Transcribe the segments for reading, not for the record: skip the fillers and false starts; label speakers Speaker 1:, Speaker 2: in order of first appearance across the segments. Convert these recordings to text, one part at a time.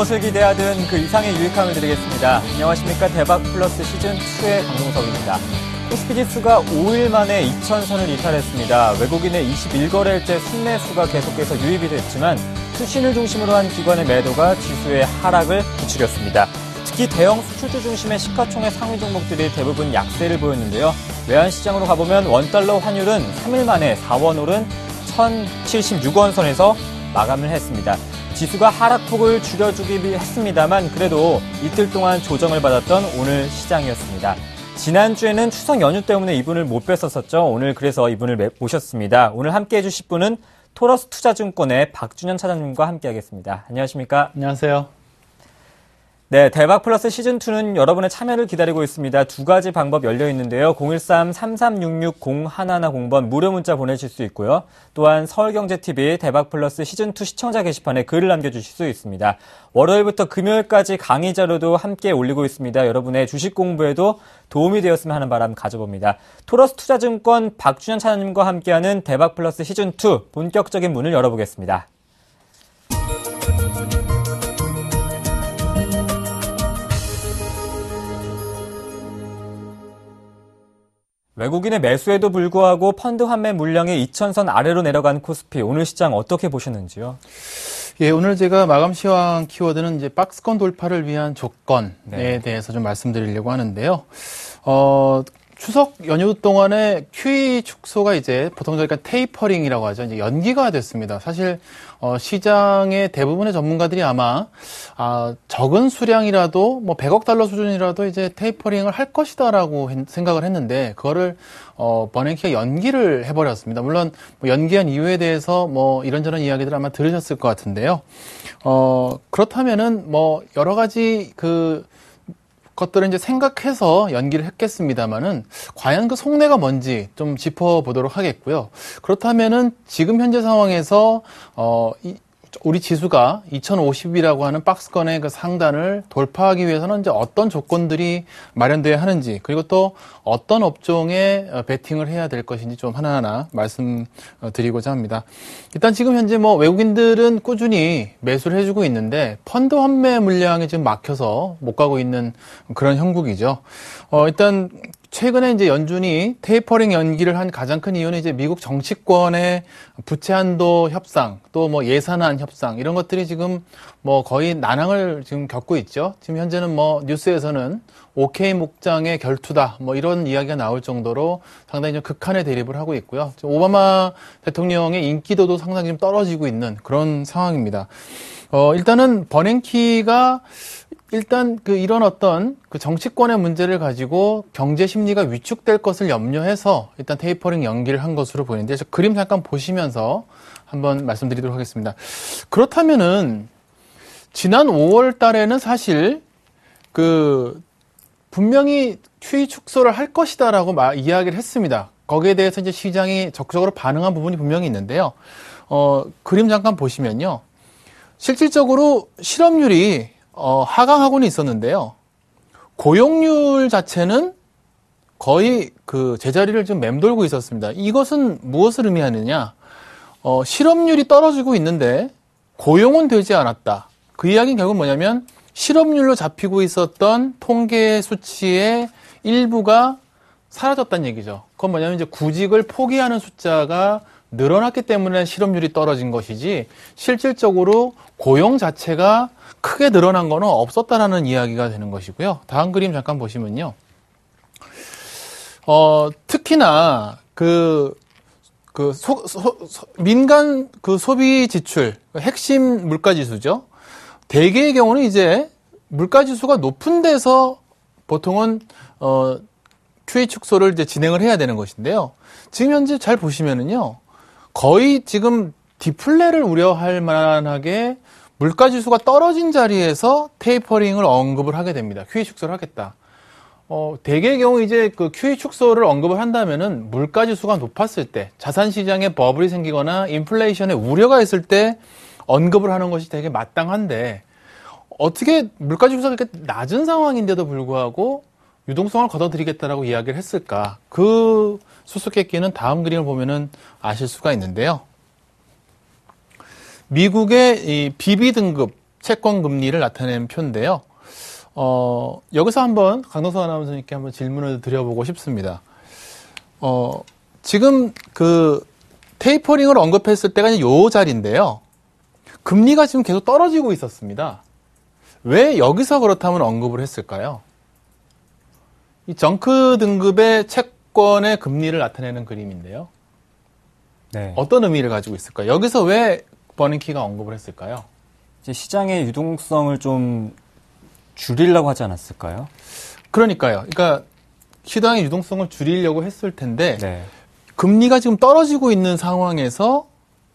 Speaker 1: 무엇을 기대하든 그 이상의 유익함을 드리겠습니다. 안녕하십니까. 대박 플러스 시즌2의 강동석입니다. 코스피 지수가 5일 만에 2,000선을 이탈했습니다. 외국인의 21거래일째 순매수가 계속해서 유입이 됐지만 수신을 중심으로 한 기관의 매도가 지수의 하락을 부추겼습니다. 특히 대형 수출주 중심의 시가총액 상위 종목들이 대부분 약세를 보였는데요. 외환시장으로 가보면 원달러 환율은 3일 만에 4원 오른 1,076원 선에서 마감을 했습니다. 지수가 하락폭을 줄여주기 했습니다만 그래도 이틀 동안 조정을 받았던 오늘 시장이었습니다. 지난주에는 추석 연휴 때문에 이분을 못 뵀었었죠. 오늘 그래서 이분을 모셨습니다. 오늘 함께해 주실 분은 토러스 투자증권의 박준현 차장님과 함께하겠습니다. 안녕하십니까?
Speaker 2: 안녕하세요.
Speaker 1: 네, 대박 플러스 시즌2는 여러분의 참여를 기다리고 있습니다. 두 가지 방법 열려 있는데요. 013-3366-0110번 무료 문자 보내실 수 있고요. 또한 서울경제TV 대박 플러스 시즌2 시청자 게시판에 글을 남겨주실 수 있습니다. 월요일부터 금요일까지 강의 자료도 함께 올리고 있습니다. 여러분의 주식 공부에도 도움이 되었으면 하는 바람 가져봅니다. 토러스 투자증권 박준현 차장님과 함께하는 대박 플러스 시즌2 본격적인 문을 열어보겠습니다. 외국인의 매수에도 불구하고 펀드 환매 물량이 2,000선 아래로 내려간 코스피, 오늘 시장 어떻게 보셨는지요?
Speaker 2: 예, 오늘 제가 마감 시황 키워드는 이제 박스권 돌파를 위한 조건에 대해서 좀 말씀드리려고 하는데요. 추석 연휴 동안에 QE 축소가 이제 보통 저희가 테이퍼링이라고 하죠. 이제 연기가 됐습니다. 사실 시장의 대부분의 전문가들이 아마 적은 수량이라도 뭐 100억 달러 수준이라도 이제 테이퍼링을 할 것이다라고 생각을 했는데 그거를 버냉키가 연기를 해버렸습니다. 물론 뭐 연기한 이유에 대해서 뭐 이런저런 이야기들 아마 들으셨을 것 같은데요. 그렇다면은 뭐 여러 가지 것들을 이제 생각해서 연기를 했겠습니다만은 과연 그 속내가 뭔지 좀 짚어보도록 하겠고요. 그렇다면은 지금 현재 상황에서 우리 지수가 2050이라고 하는 박스권의 그 상단을 돌파하기 위해서는 이제 어떤 조건들이 마련돼야 하는지, 그리고 또 어떤 업종에 베팅을 해야 될 것인지 좀 하나하나 말씀드리고자 합니다. 일단 지금 현재 뭐 외국인들은 꾸준히 매수를 해주고 있는데 펀드 환매 물량이 지금 막혀서 못 가고 있는 그런 형국이죠. 일단 최근에 이제 연준이 테이퍼링 연기를 한 가장 큰 이유는 이제 미국 정치권의 부채 한도 협상, 또 뭐 예산안 협상, 이런 것들이 지금 뭐 거의 난항을 지금 겪고 있죠. 지금 현재는 뭐 뉴스에서는 OK 목장의 결투다, 뭐 이런 이야기가 나올 정도로 상당히 좀 극한의 대립을 하고 있고요. 지금 오바마 대통령의 인기도도 상당히 좀 떨어지고 있는 그런 상황입니다. 일단은 버냉키가 일단 이런 어떤 정치권의 문제를 가지고 경제 심리가 위축될 것을 염려해서 일단 테이퍼링 연기를 한 것으로 보이는데, 저 그림 잠깐 보시면서 한번 말씀드리도록 하겠습니다. 그렇다면은 지난 5월 달에는 사실 분명히 QE 축소를 할 것이다라고 이야기를 했습니다. 거기에 대해서 이제 시장이 적극적으로 반응한 부분이 분명히 있는데요. 그림 잠깐 보시면요. 실질적으로 실업률이 하강하고는 있었는데요. 고용률 자체는 거의 제자리를 지금 맴돌고 있었습니다. 이것은 무엇을 의미하느냐? 실업률이 떨어지고 있는데 고용은 되지 않았다. 그 이야기는 결국 뭐냐면 실업률로 잡히고 있었던 통계 수치의 일부가 사라졌다는 얘기죠. 그건 뭐냐면 이제 구직을 포기하는 숫자가 늘어났기 때문에 실업률이 떨어진 것이지 실질적으로 고용 자체가 크게 늘어난 거는 없었다라는 이야기가 되는 것이고요. 다음 그림 잠깐 보시면요. 특히나 민간 소비 지출, 핵심 물가 지수죠. 대개의 경우는 이제 물가 지수가 높은 데서 보통은 QE 축소를 이제 진행을 해야 되는 것인데요. 지금 현재 잘 보시면은요. 거의 지금 디플레를 우려할 만하게 물가 지수가 떨어진 자리에서 테이퍼링을 언급을 하게 됩니다. QE 축소를 하겠다. 대개의 경우 이제 QE 축소를 언급을 한다면은 물가 지수가 높았을 때, 자산 시장에 버블이 생기거나 인플레이션에 우려가 있을 때 언급을 하는 것이 되게 마땅한데, 어떻게 물가 지수가 그렇게 낮은 상황인데도 불구하고 유동성을 걷어들이겠다라고 이야기를 했을까? 그 수수께끼는 다음 그림을 보면은 아실 수가 있는데요. 미국의 이 BB 등급 채권 금리를 나타낸 표인데요. 여기서 한번 강동석 아나운서님께 한번 질문을 드려보고 싶습니다. 지금 그 테이퍼링을 언급했을 때가 요 자리인데요. 금리가 지금 계속 떨어지고 있었습니다. 왜 여기서 그렇다면 언급을 했을까요? 이 정크 등급의 채권의 금리를 나타내는 그림인데요.
Speaker 1: 네.
Speaker 2: 어떤 의미를 가지고 있을까요? 여기서 왜 버냉키가 언급을 했을까요?
Speaker 1: 이제 시장의 유동성을 좀 줄이려고 하지 않았을까요?
Speaker 2: 그러니까요. 그러니까 시장의 유동성을 줄이려고 했을 텐데
Speaker 1: 네.
Speaker 2: 금리가 지금 떨어지고 있는 상황에서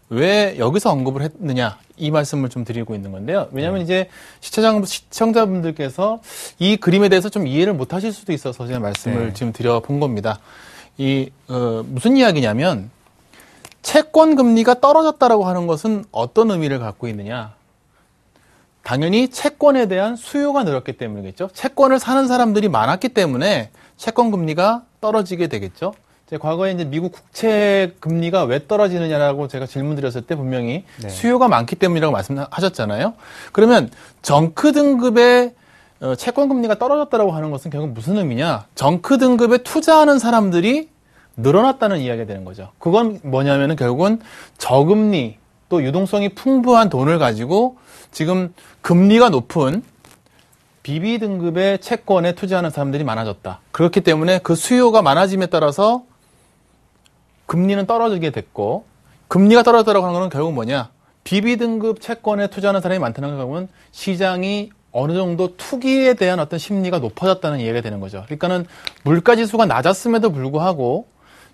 Speaker 2: 왜 여기서 언급을 했느냐 이 말씀을 좀 드리고 있는 건데요. 왜냐하면 이제 시청자분들께서 이 그림에 대해서 좀 이해를 못 하실 수도 있어서 제가 말씀을 지금 드려본 겁니다. 무슨 이야기냐면 채권 금리가 떨어졌다라고 하는 것은 어떤 의미를 갖고 있느냐. 당연히 채권에 대한 수요가 늘었기 때문이겠죠. 채권을 사는 사람들이 많았기 때문에 채권 금리가 떨어지게 되겠죠. 과거에 이제 미국 국채 금리가 왜 떨어지느냐라고 제가 질문 드렸을 때 분명히 수요가 많기 때문이라고 말씀하셨잖아요. 그러면 정크 등급의 채권 금리가 떨어졌다라고 하는 것은 결국 무슨 의미냐? 정크 등급에 투자하는 사람들이 늘어났다는 이야기가 되는 거죠. 그건 뭐냐면은 결국은 저금리 또 유동성이 풍부한 돈을 가지고 지금 금리가 높은 BB 등급의 채권에 투자하는 사람들이 많아졌다. 그렇기 때문에 그 수요가 많아짐에 따라서 금리는 떨어지게 됐고, 금리가 떨어졌다고 하는 것은 결국 뭐냐? BB 등급 채권에 투자하는 사람이 많다는 것은 시장이 어느 정도 투기에 대한 어떤 심리가 높아졌다는 이야기가 되는 거죠. 그러니까는 물가 지수가 낮았음에도 불구하고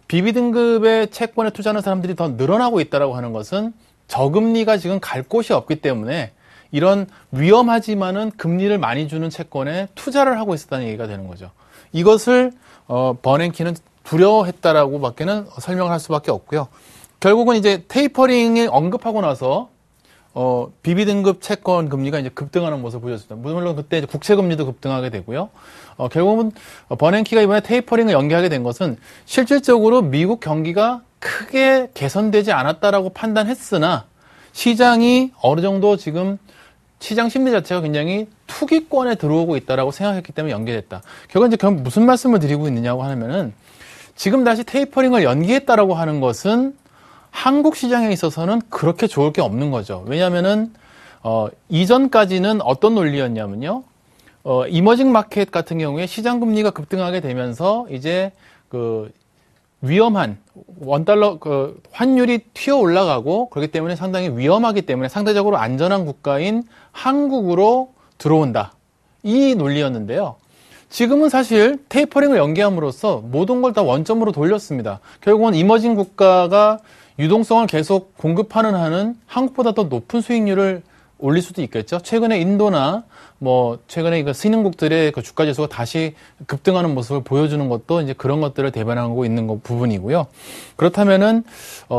Speaker 2: BB 등급의 채권에 투자하는 사람들이 더 늘어나고 있다고 하는 것은 저금리가 지금 갈 곳이 없기 때문에 이런 위험하지만은 금리를 많이 주는 채권에 투자를 하고 있었다는 얘기가 되는 거죠. 이것을 버냉키는 두려워했다라고 밖에는 설명을 할 수밖에 없고요. 결국은 이제 테이퍼링을 언급하고 나서 BB 등급 채권 금리가 이제 급등하는 모습을 보여줬습니다. 물론 그때 이제 국채 금리도 급등하게 되고요. 결국은 버냉키가 이번에 테이퍼링을 연기하게 된 것은 실질적으로 미국 경기가 크게 개선되지 않았다라고 판단했으나 시장이 어느 정도 지금 시장 심리 자체가 굉장히 투기권에 들어오고 있다라고 생각했기 때문에 연기됐다. 결국 이제 무슨 말씀을 드리고 있느냐고 하면은 지금 다시 테이퍼링을 연기했다라고 하는 것은 한국 시장에 있어서는 그렇게 좋을 게 없는 거죠. 왜냐하면은 이전까지는 어떤 논리였냐면요. 이머징 마켓 같은 경우에 시장 금리가 급등하게 되면서 이제 그 위험한 원달러 환율이 튀어 올라가고 그렇기 때문에 상당히 위험하기 때문에 상대적으로 안전한 국가인 한국으로 들어온다. 이 논리였는데요. 지금은 사실 테이퍼링을 연기함으로써 모든 걸 다 원점으로 돌렸습니다. 결국은 이머징 국가가 유동성을 계속 공급하는 한은 한국보다 더 높은 수익률을 올릴 수도 있겠죠. 최근에 인도나 최근에 그 신흥국들의 그 주가 지수가 다시 급등하는 모습을 보여주는 것도 이제 그런 것들을 대변하고 있는 부분이고요. 그렇다면은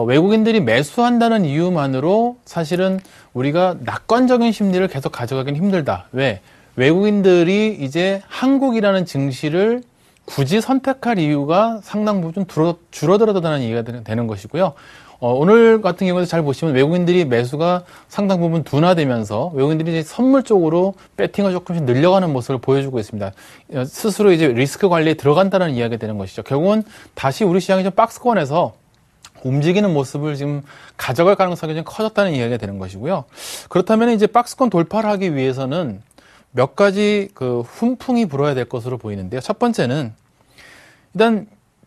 Speaker 2: 외국인들이 매수한다는 이유만으로 사실은 우리가 낙관적인 심리를 계속 가져가기는 힘들다. 왜? 외국인들이 이제 한국이라는 증시를 굳이 선택할 이유가 상당 부분 줄어들었다는 얘기가 되는 것이고요. 오늘 같은 경우에도 잘 보시면 외국인들이 매수가 상당 부분 둔화되면서 외국인들이 이제 선물 쪽으로 배팅을 조금씩 늘려가는 모습을 보여주고 있습니다. 스스로 이제 리스크 관리에 들어간다는 이야기가 되는 것이죠. 결국은 다시 우리 시장이 좀 박스권에서 움직이는 모습을 지금 가져갈 가능성이 좀 커졌다는 이야기가 되는 것이고요. 그렇다면 이제 박스권 돌파를 하기 위해서는 몇 가지 그 훈풍이 불어야 될 것으로 보이는데요. 첫 번째는 일단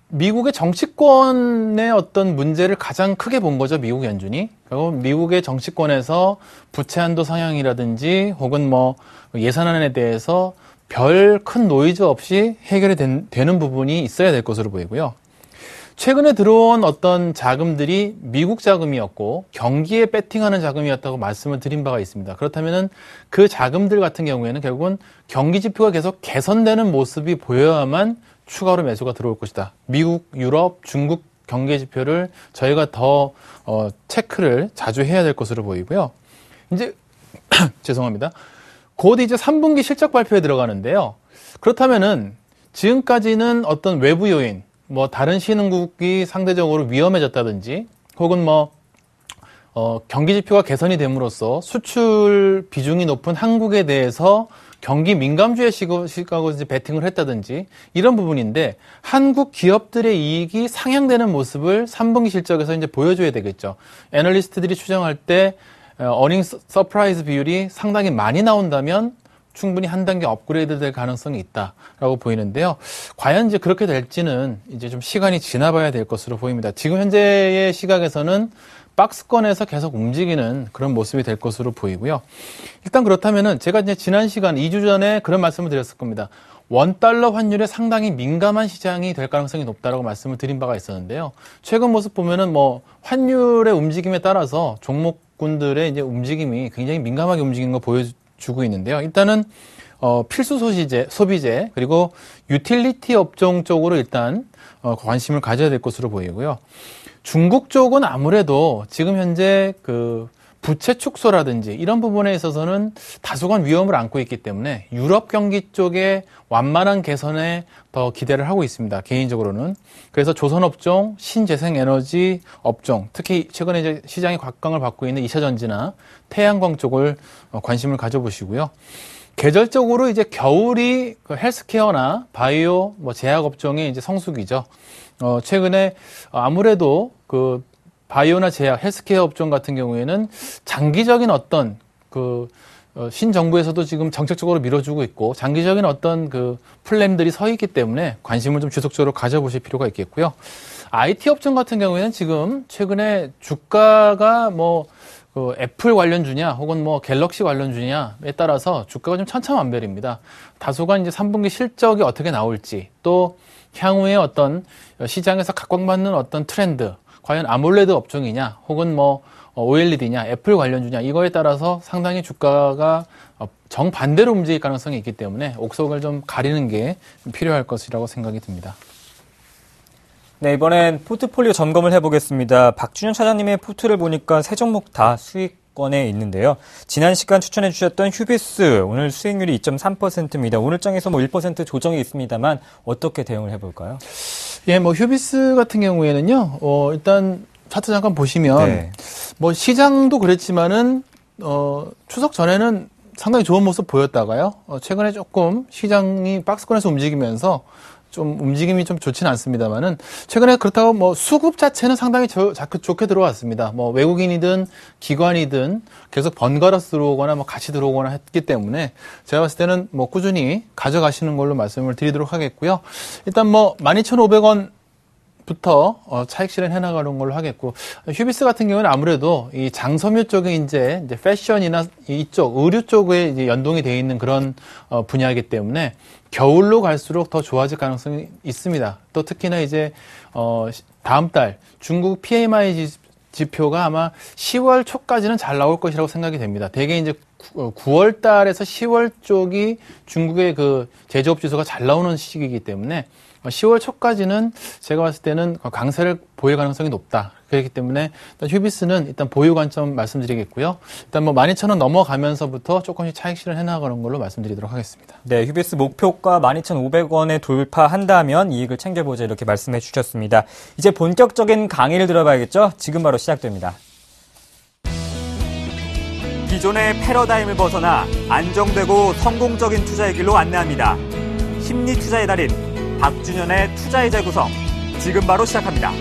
Speaker 2: 미국의 정치권의 어떤 문제를 가장 크게 본 거죠. 미국 연준이. 그리고 미국의 정치권에서 부채 한도 상향이라든지 혹은 예산안에 대해서 별 큰 노이즈 없이 해결이 되는 부분이 있어야 될 것으로 보이고요. 최근에 들어온 어떤 자금들이 미국 자금이었고 경기에 배팅하는 자금이었다고 말씀을 드린 바가 있습니다. 그렇다면은 그 자금들 같은 경우에는 결국은 경기 지표가 계속 개선되는 모습이 보여야만 추가로 매수가 들어올 것이다. 미국, 유럽, 중국 경기 지표를 저희가 더 체크를 자주 해야 될 것으로 보이고요. 이제 죄송합니다. 곧 이제 3분기 실적 발표에 들어가는데요. 그렇다면은 지금까지는 어떤 외부 요인, 다른 신흥국이 상대적으로 위험해졌다든지, 혹은 경기 지표가 개선이 됨으로써 수출 비중이 높은 한국에 대해서 경기 민감주의 시각으로 이제 베팅을 했다든지 이런 부분인데 한국 기업들의 이익이 상향되는 모습을 3분기 실적에서 이제 보여줘야 되겠죠. 애널리스트들이 추정할 때 어닝 서프라이즈 비율이 상당히 많이 나온다면 충분히 한 단계 업그레이드 될 가능성이 있다라고 보이는데요. 과연 이제 그렇게 될지는 이제 좀 시간이 지나봐야 될 것으로 보입니다. 지금 현재의 시각에서는 박스권에서 계속 움직이는 그런 모습이 될 것으로 보이고요. 일단 그렇다면은 제가 이제 지난 시간 2주 전에 그런 말씀을 드렸을 겁니다. 원달러 환율에 상당히 민감한 시장이 될 가능성이 높다라고 말씀을 드린 바가 있었는데요. 최근 모습 보면은 뭐 환율의 움직임에 따라서 종목군들의 이제 움직임이 굉장히 민감하게 움직이는 거 보여주고 있는데요. 일단은 필수 소비재 그리고 유틸리티 업종 쪽으로 일단 관심을 가져야 될 것으로 보이고요. 중국 쪽은 아무래도 지금 현재 그 부채 축소라든지 이런 부분에 있어서는 다소간 위험을 안고 있기 때문에 유럽 경기 쪽에 완만한 개선에 더 기대를 하고 있습니다. 개인적으로는. 그래서 조선업종, 신재생에너지 업종, 특히 최근에 이제 시장이 각광을 받고 있는 2차전지나 태양광 쪽을 관심을 가져보시고요. 계절적으로 이제 겨울이 그 헬스케어나 바이오, 제약 업종의 이제 성수기죠. 최근에 아무래도 그 바이오나 제약, 헬스케어 업종 같은 경우에는 장기적인 어떤 신정부에서도 지금 정책적으로 밀어주고 있고 장기적인 어떤 그 플랜들이 서 있기 때문에 관심을 좀 지속적으로 가져보실 필요가 있겠고요. IT 업종 같은 경우에는 지금 최근에 주가가 애플 관련주냐 혹은 갤럭시 관련주냐에 따라서 주가가 좀 천차만별입니다. 다소간 이제 3분기 실적이 어떻게 나올지 또 향후에 어떤 시장에서 각광받는 어떤 트렌드, 과연 아몰레드 업종이냐, 혹은 OLED냐, 애플 관련주냐, 이거에 따라서 상당히 주가가 정반대로 움직일 가능성이 있기 때문에 옥석을 좀 가리는 게 필요할 것이라고 생각이 듭니다.
Speaker 1: 네, 이번엔 포트폴리오 점검을 해보겠습니다. 박준현 차장님의 포트를 보니까 세 종목 다 수익권에 있는데요. 지난 시간 추천해 주셨던 휴비스, 오늘 수익률이 2.3%입니다. 오늘장에서 1% 조정이 있습니다만 어떻게 대응을 해볼까요?
Speaker 2: 예, 휴비스 같은 경우에는요, 일단 차트 잠깐 보시면,
Speaker 1: 네.
Speaker 2: 시장도 그랬지만은, 추석 전에는 상당히 좋은 모습 보였다가요, 최근에 조금 시장이 박스권에서 움직이면서 좀 움직임이 좀 좋지는 않습니다만은, 최근에 그렇다고 수급 자체는 상당히 좋게 들어왔습니다. 외국인이든 기관이든 계속 번갈아서 들어오거나 같이 들어오거나 했기 때문에 제가 봤을 때는 꾸준히 가져가시는 걸로 말씀을 드리도록 하겠고요. 일단 12,500원 부터 차익 실현 해나가는 걸로 하겠고, 휴비스 같은 경우는 아무래도 이 장섬유 쪽에 이제 패션이나 이쪽 의류 쪽에 이제 연동이 되어 있는 그런 분야이기 때문에 겨울로 갈수록 더 좋아질 가능성이 있습니다. 또 특히나 이제 다음 달 중국 PMI 지표가 아마 10월 초까지는 잘 나올 것이라고 생각이 됩니다. 대개 이제 9월 달에서 10월 쪽이 중국의 그 제조업 지수가 잘 나오는 시기이기 때문에 10월 초까지는 제가 봤을 때는 강세를 보일 가능성이 높다. 그렇기 때문에 일단 휴비스는 일단 보유 관점 말씀드리겠고요. 일단 12,000원 넘어가면서부터 조금씩 차익 실현 해나가는 걸로 말씀드리도록 하겠습니다.
Speaker 1: 네, 휴비스 목표가 12,500원에 돌파한다면 이익을 챙겨보자 이렇게 말씀해 주셨습니다. 이제 본격적인 강의를 들어봐야겠죠? 지금 바로 시작됩니다. 기존의 패러다임을 벗어나 안정되고 성공적인 투자의 길로 안내합니다. 심리 투자의 달인 박준현의 투자의 재구성, 지금 바로 시작합니다.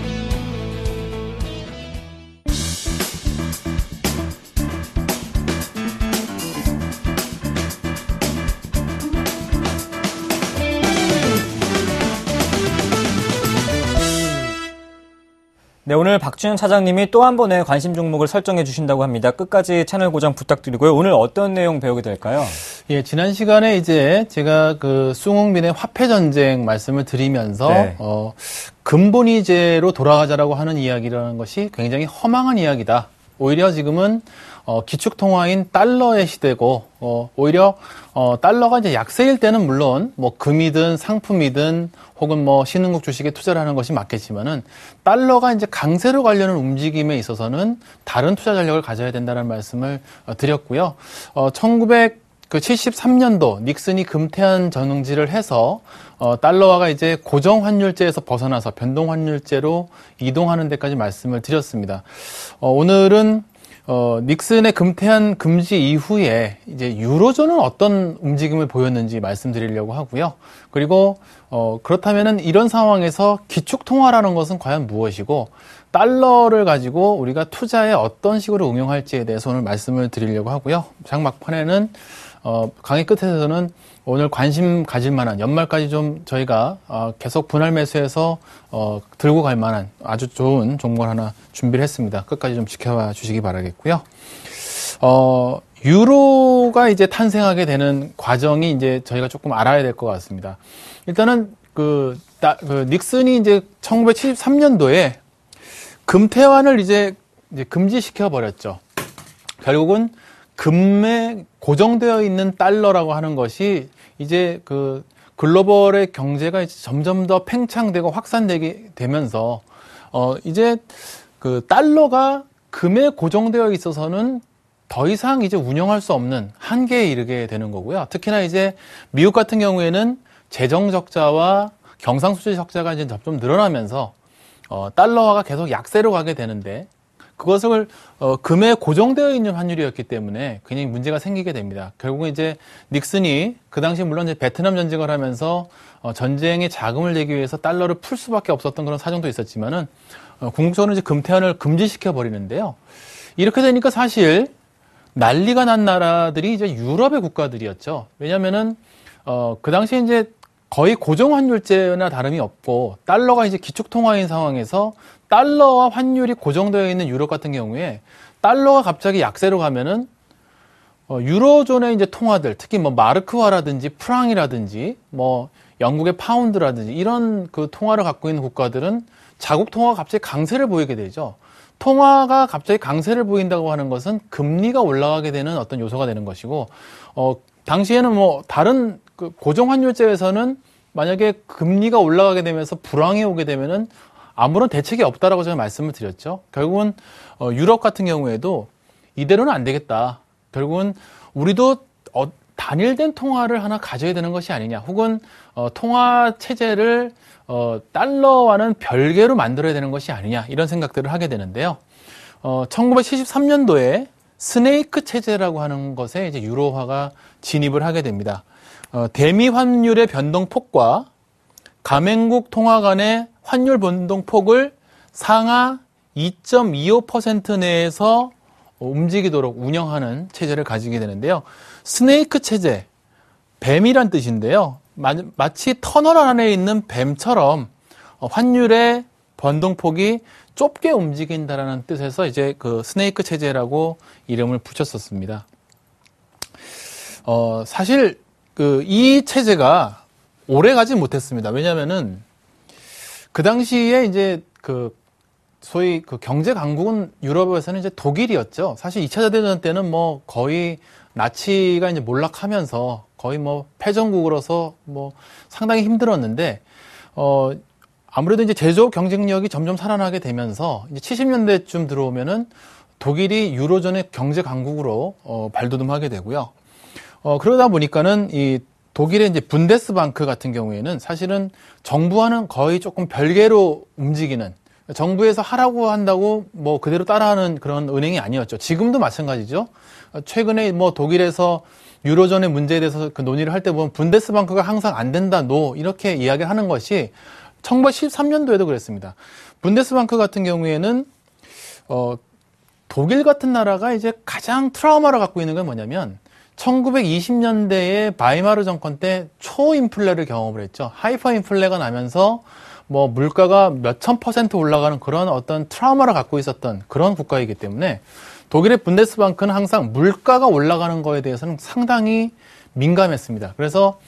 Speaker 1: 네, 오늘 박준현 차장님이 또 한 번의 관심 종목을 설정해 주신다고 합니다. 끝까지 채널 고정 부탁드리고요. 오늘 어떤 내용 배우게 될까요?
Speaker 2: 예, 지난 시간에 이제 제가 그 숭흥민의 화폐 전쟁 말씀을 드리면서
Speaker 1: 네.
Speaker 2: 근본이제로 돌아가자라고 하는 이야기라는 것이 굉장히 허망한 이야기다. 오히려 지금은 기축통화인 달러의 시대고 오히려 달러가 이제 약세일 때는 물론 금이든 상품이든 혹은 신흥국 주식에 투자를 하는 것이 맞겠지만은 달러가 이제 강세로 가려는 움직임에 있어서는 다른 투자 전략을 가져야 된다는 말씀을 드렸고요. 1973년도 닉슨이 금태한 전응지를 해서 달러화가 이제 고정 환율제에서 벗어나서 변동 환율제로 이동하는 데까지 말씀을 드렸습니다. 오늘은 닉슨의 금태한 금지 이후에 이제 유로존은 어떤 움직임을 보였는지 말씀드리려고 하고요. 그리고 그렇다면은 이런 상황에서 기축 통화라는 것은 과연 무엇이고 달러를 가지고 우리가 투자에 어떤 식으로 응용할지에 대해서 오늘 말씀을 드리려고 하고요. 장막판에는 강의 끝에서는 오늘 관심 가질 만한 연말까지 좀 저희가 계속 분할 매수해서 들고 갈 만한 아주 좋은 종목을 하나 준비를 했습니다. 끝까지 좀 지켜봐 주시기 바라겠고요. 유로가 이제 탄생하게 되는 과정이 이제 저희가 조금 알아야 될 것 같습니다. 일단은 닉슨이 이제 1973년도에 금태환을 이제 금지시켜 버렸죠. 결국은 금에 고정되어 있는 달러라고 하는 것이 이제 그 글로벌의 경제가 이제 점점 더 팽창되고 확산되게 되면서 이제 그 달러가 금에 고정되어 있어서는 더 이상 이제 운영할 수 없는 한계에 이르게 되는 거고요. 특히나 이제 미국 같은 경우에는 재정 적자와 경상수지 적자가 이제 점점 늘어나면서 달러화가 계속 약세로 가게 되는데 그것을 금에 고정되어 있는 환율이었기 때문에 굉장히 문제가 생기게 됩니다. 결국은 이제 닉슨이 그 당시 물론 이제 베트남 전쟁을 하면서 전쟁에 자금을 내기 위해서 달러를 풀 수밖에 없었던 그런 사정도 있었지만은 궁극적으로 이제 금태환을 금지시켜 버리는데요. 이렇게 되니까 사실 난리가 난 나라들이 이제 유럽의 국가들이었죠. 왜냐면은 그 당시에 이제 거의 고정 환율제나 다름이 없고 달러가 이제 기축 통화인 상황에서 달러와 환율이 고정되어 있는 유럽 같은 경우에 달러가 갑자기 약세로 가면은 유로존의 이제 통화들, 특히 뭐 마르크화라든지 프랑이라든지 뭐 영국의 파운드라든지 이런 그 통화를 갖고 있는 국가들은 자국 통화가 갑자기 강세를 보이게 되죠. 통화가 갑자기 강세를 보인다고 하는 것은 금리가 올라가게 되는 어떤 요소가 되는 것이고, 당시에는 뭐 다른 그 고정 환율제에서는 만약에 금리가 올라가게 되면서 불황이 오게 되면은 아무런 대책이 없다라고 제가 말씀을 드렸죠. 결국은 유럽 같은 경우에도 이대로는 안 되겠다. 결국은 우리도 단일된 통화를 하나 가져야 되는 것이 아니냐. 혹은 통화 체제를 달러와는 별개로 만들어야 되는 것이 아니냐. 이런 생각들을 하게 되는데요. 1973년도에 스네이크 체제라고 하는 것에 이제 유로화가 진입을 하게 됩니다. 대미 환율의 변동폭과 가맹국 통화 간의 환율 변동폭을 상하 2.25% 내에서 움직이도록 운영하는 체제를 가지게 되는데요. 스네이크 체제, 뱀이란 뜻인데요. 마치 터널 안에 있는 뱀처럼 환율의 변동폭이 좁게 움직인다라는 뜻에서 이제 그 스네이크 체제라고 이름을 붙였었습니다. 사실 이 체제가 오래 가지 못했습니다. 왜냐면은 그 당시에 이제 소위 경제 강국은 유럽에서는 이제 독일이었죠. 사실 2차 대전 때는 뭐 거의 나치가 이제 몰락하면서 거의 뭐 패전국으로서 뭐 상당히 힘들었는데, 아무래도 이제 제조업 경쟁력이 점점 살아나게 되면서 이제 70년대쯤 들어오면은 독일이 유로존의 경제 강국으로 발돋움하게 되고요. 그러다 보니까는 이 독일의 이제 분데스방크 같은 경우에는 사실은 정부와는 거의 조금 별개로 움직이는, 정부에서 하라고 한다고 뭐 그대로 따라하는 그런 은행이 아니었죠. 지금도 마찬가지죠. 최근에 뭐 독일에서 유로존의 문제에 대해서 그 논의를 할 때 보면 분데스방크가 항상 안 된다, 이렇게 이야기를 하는 것이 1913년도에도 그랬습니다. 분데스방크 같은 경우에는 독일 같은 나라가 이제 가장 트라우마를 갖고 있는 건 뭐냐면 1920년대에 바이마르 정권 때 초인플레를 경험을 했죠. 하이퍼 인플레가 나면서 뭐 물가가 몇천 % 올라가는 그런 어떤 트라우마를 갖고 있었던 그런 국가이기 때문에 독일의 분데스방크는 항상 물가가 올라가는 거에 대해서는 상당히 민감했습니다. 그래서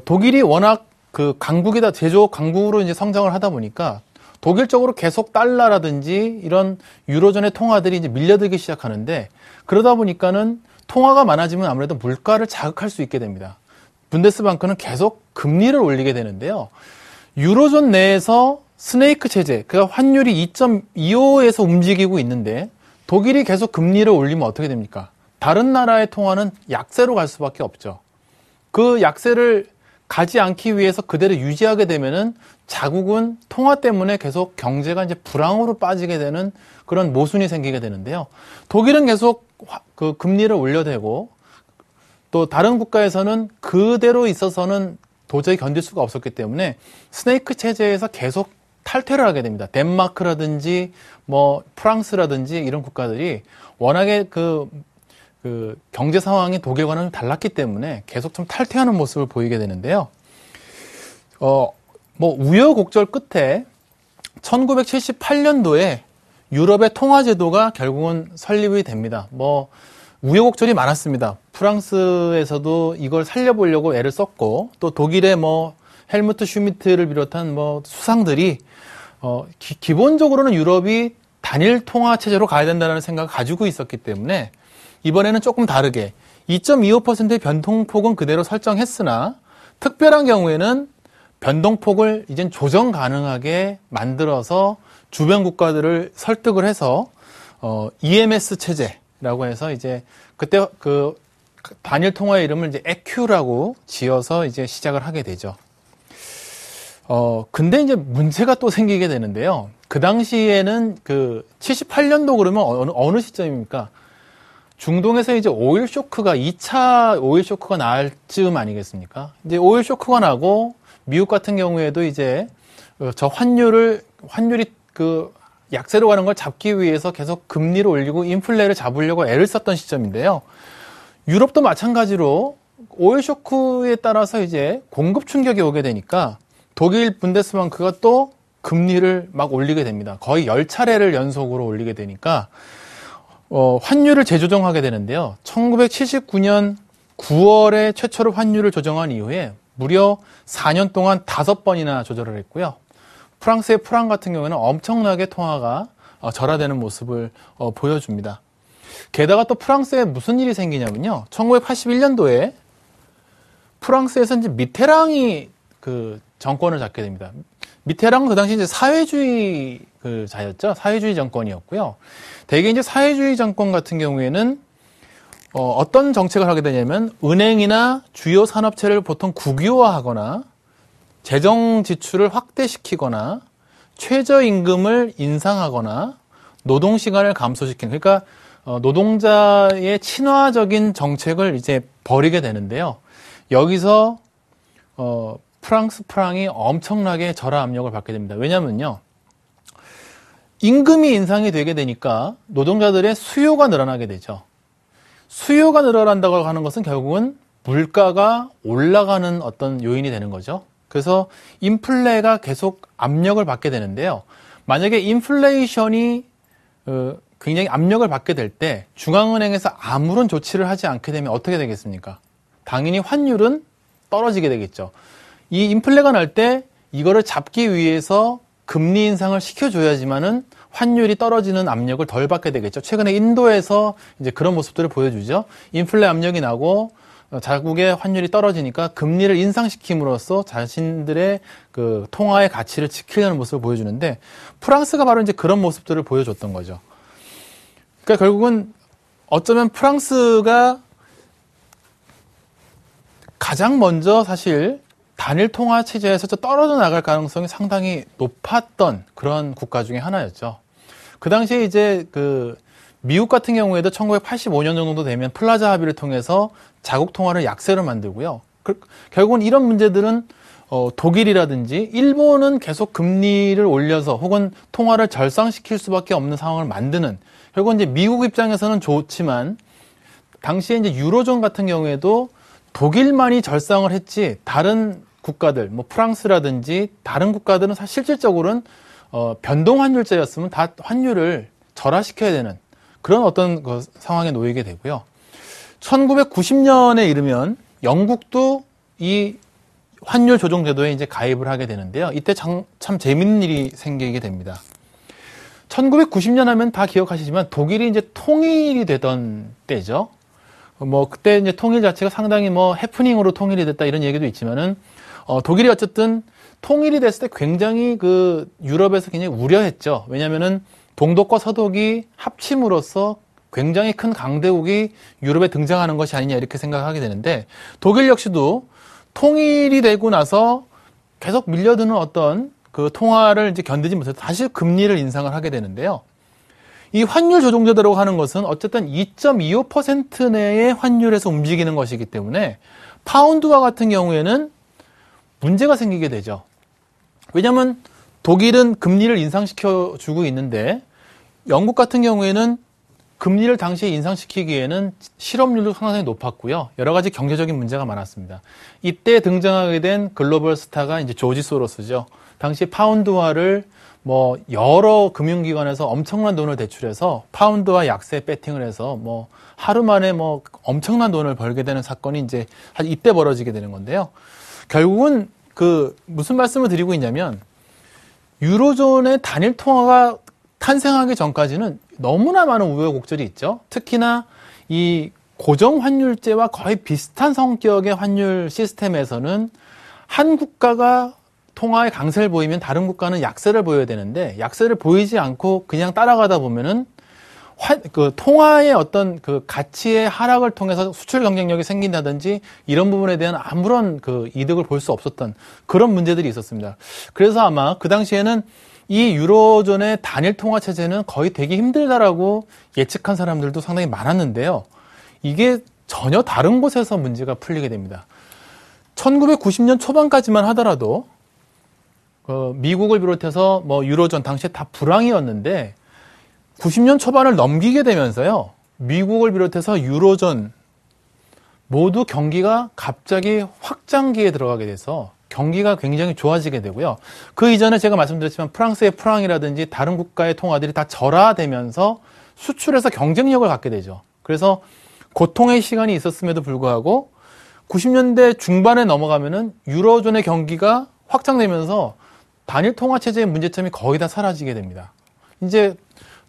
Speaker 2: 독일이 워낙 그 강국이다, 제조업 강국으로 이제 성장을 하다 보니까 독일 쪽으로 계속 달러라든지 이런 유로존의 통화들이 이제 밀려들기 시작하는데, 그러다 보니까는 통화가 많아지면 아무래도 물가를 자극할 수 있게 됩니다. 분데스방크는 계속 금리를 올리게 되는데요. 유로존 내에서 스네이크 체제, 그러니까 환율이 2.25에서 움직이고 있는데 독일이 계속 금리를 올리면 어떻게 됩니까? 다른 나라의 통화는 약세로 갈 수밖에 없죠. 그 약세를 가지 않기 위해서 그대로 유지하게 되면은 자국은 통화 때문에 계속 경제가 이제 불황으로 빠지게 되는 그런 모순이 생기게 되는데요. 독일은 계속 그 금리를 올려대고 또 다른 국가에서는 그대로 있어서는 도저히 견딜 수가 없었기 때문에 스네이크 체제에서 계속 탈퇴를 하게 됩니다. 덴마크라든지 뭐 프랑스라든지 이런 국가들이 워낙에 그 경제 상황이 독일과는 달랐기 때문에 계속 좀 탈퇴하는 모습을 보이게 되는데요. 뭐 우여곡절 끝에 1978년도에 유럽의 통화 제도가 결국은 설립이 됩니다. 뭐 우여곡절이 많았습니다. 프랑스에서도 이걸 살려보려고 애를 썼고 또 독일의 뭐 헬무트 슈미트를 비롯한 뭐 수상들이 기본적으로는 유럽이 단일 통화 체제로 가야 된다는 생각을 가지고 있었기 때문에 이번에는 조금 다르게 2.25%의 변동폭은 그대로 설정했으나 특별한 경우에는 변동폭을 이젠 조정 가능하게 만들어서 주변 국가들을 설득을 해서 EMS 체제라고 해서 이제 그때 그 단일 통화의 이름을 이제 EQ라고 지어서 이제 시작을 하게 되죠. 근데 이제 문제가 또 생기게 되는데요. 그 당시에는 그 78년도 그러면 어느 시점입니까? 중동에서 이제 오일 쇼크가 2차 오일 쇼크가 날 즈음 아니겠습니까? 이제 오일 쇼크가 나고 미국 같은 경우에도 이제 저 환율이 그 약세로 가는 걸 잡기 위해서 계속 금리를 올리고 인플레를 잡으려고 애를 썼던 시점인데요. 유럽도 마찬가지로 오일 쇼크에 따라서 이제 공급 충격이 오게 되니까 독일 분데스방크가 또 금리를 막 올리게 됩니다. 거의 10차례를 연속으로 올리게 되니까 환율을 재조정하게 되는데요. 1979년 9월에 최초로 환율을 조정한 이후에 무려 4년 동안 5번이나 조절을 했고요. 프랑스의 프랑 같은 경우에는 엄청나게 통화가 절하되는 모습을 보여줍니다. 게다가 또 프랑스에 무슨 일이 생기냐면요. 1981년도에 프랑스에서 이제 미테랑이 그 정권을 잡게 됩니다. 미테랑은 그 당시 이제 사회주의 그 자였죠. 사회주의 정권이었고요. 대개 이제 사회주의 정권 같은 경우에는 어떤 정책을 하게 되냐면 은행이나 주요 산업체를 보통 국유화하거나 재정 지출을 확대시키거나 최저임금을 인상하거나 노동시간을 감소시키는, 그러니까 노동자의 친화적인 정책을 이제 벌이게 되는데요. 여기서 프랑스 프랑이 엄청나게 절하 압력을 받게 됩니다. 왜냐면요, 임금이 인상이 되게 되니까 노동자들의 수요가 늘어나게 되죠. 수요가 늘어난다고 하는 것은 결국은 물가가 올라가는 어떤 요인이 되는 거죠. 그래서 인플레가 계속 압력을 받게 되는데요. 만약에 인플레이션이 굉장히 압력을 받게 될 때 중앙은행에서 아무런 조치를 하지 않게 되면 어떻게 되겠습니까? 당연히 환율은 떨어지게 되겠죠. 이 인플레가 날 때 이거를 잡기 위해서 금리 인상을 시켜줘야지만은 환율이 떨어지는 압력을 덜 받게 되겠죠. 최근에 인도에서 이제 그런 모습들을 보여주죠. 인플레 압력이 나고 자국의 환율이 떨어지니까 금리를 인상시킴으로써 자신들의 그 통화의 가치를 지키려는 모습을 보여주는데 프랑스가 바로 이제 그런 모습들을 보여줬던 거죠. 그러니까 결국은 어쩌면 프랑스가 가장 먼저 사실 단일 통화 체제에서 떨어져 나갈 가능성이 상당히 높았던 그런 국가 중에 하나였죠. 그 당시에 이제 그 미국 같은 경우에도 1985년 정도 되면 플라자 합의를 통해서 자국 통화를 약세로 만들고요. 결국은 이런 문제들은 독일이라든지 일본은 계속 금리를 올려서 혹은 통화를 절상시킬 수밖에 없는 상황을 만드는, 결국은 이제 미국 입장에서는 좋지만 당시에 이제 유로존 같은 경우에도 독일만이 절상을 했지 다른 국가들, 뭐 프랑스라든지 다른 국가들은 사실 실질적으로는 변동 환율제였으면 다 환율을 절하시켜야 되는 그런 어떤 그 상황에 놓이게 되고요. 1990년에 이르면 영국도 이 환율 조정 제도에 이제 가입을 하게 되는데요. 이때 참 재밌는 일이 생기게 됩니다. 1990년 하면 다 기억하시지만 독일이 이제 통일이 되던 때죠. 뭐 그때 이제 통일 자체가 상당히 뭐 해프닝으로 통일이 됐다 이런 얘기도 있지만은 독일이 어쨌든 통일이 됐을 때 굉장히 그 유럽에서 굉장히 우려했죠. 왜냐면은 동독과 서독이 합침으로써 굉장히 큰 강대국이 유럽에 등장하는 것이 아니냐 이렇게 생각하게 되는데 독일 역시도 통일이 되고 나서 계속 밀려드는 어떤 그 통화를 이제 견디지 못해서 다시 금리를 인상을 하게 되는데요. 이 환율 조정제도라고 하는 것은 어쨌든 2.25% 내의 환율에서 움직이는 것이기 때문에 파운드와 같은 경우에는 문제가 생기게 되죠. 왜냐하면 독일은 금리를 인상시켜 주고 있는데 영국 같은 경우에는 금리를 당시에 인상시키기에는 실업률도 상당히 높았고요. 여러 가지 경제적인 문제가 많았습니다. 이때 등장하게 된 글로벌 스타가 이제 조지 소로스죠. 당시 파운드화를 뭐 여러 금융기관에서 엄청난 돈을 대출해서 파운드와 약세 배팅을 해서 뭐 하루 만에 뭐 엄청난 돈을 벌게 되는 사건이 이제 이때 벌어지게 되는 건데요. 결국은 그 무슨 말씀을 드리고 있냐면 유로존의 단일 통화가 탄생하기 전까지는 너무나 많은 우여곡절이 있죠. 특히나 이 고정 환율제와 거의 비슷한 성격의 환율 시스템에서는 한 국가가 통화의 강세를 보이면 다른 국가는 약세를 보여야 되는데 약세를 보이지 않고 그냥 따라가다 보면은 그 통화의 어떤 그 가치의 하락을 통해서 수출 경쟁력이 생긴다든지 이런 부분에 대한 아무런 그 이득을 볼 수 없었던 그런 문제들이 있었습니다. 그래서 아마 그 당시에는 이 유로존의 단일 통화 체제는 거의 되기 힘들다라고 예측한 사람들도 상당히 많았는데요. 이게 전혀 다른 곳에서 문제가 풀리게 됩니다. 1990년 초반까지만 하더라도 미국을 비롯해서 뭐 유로존 당시에 다 불황이었는데 90년 초반을 넘기게 되면서요. 미국을 비롯해서 유로존 모두 경기가 갑자기 확장기에 들어가게 돼서 경기가 굉장히 좋아지게 되고요. 그 이전에 제가 말씀드렸지만 프랑스의 프랑이라든지 다른 국가의 통화들이 다 절하되면서 수출에서 경쟁력을 갖게 되죠. 그래서 고통의 시간이 있었음에도 불구하고 90년대 중반에 넘어가면은 유로존의 경기가 확장되면서 단일 통화 체제의 문제점이 거의 다 사라지게 됩니다. 이제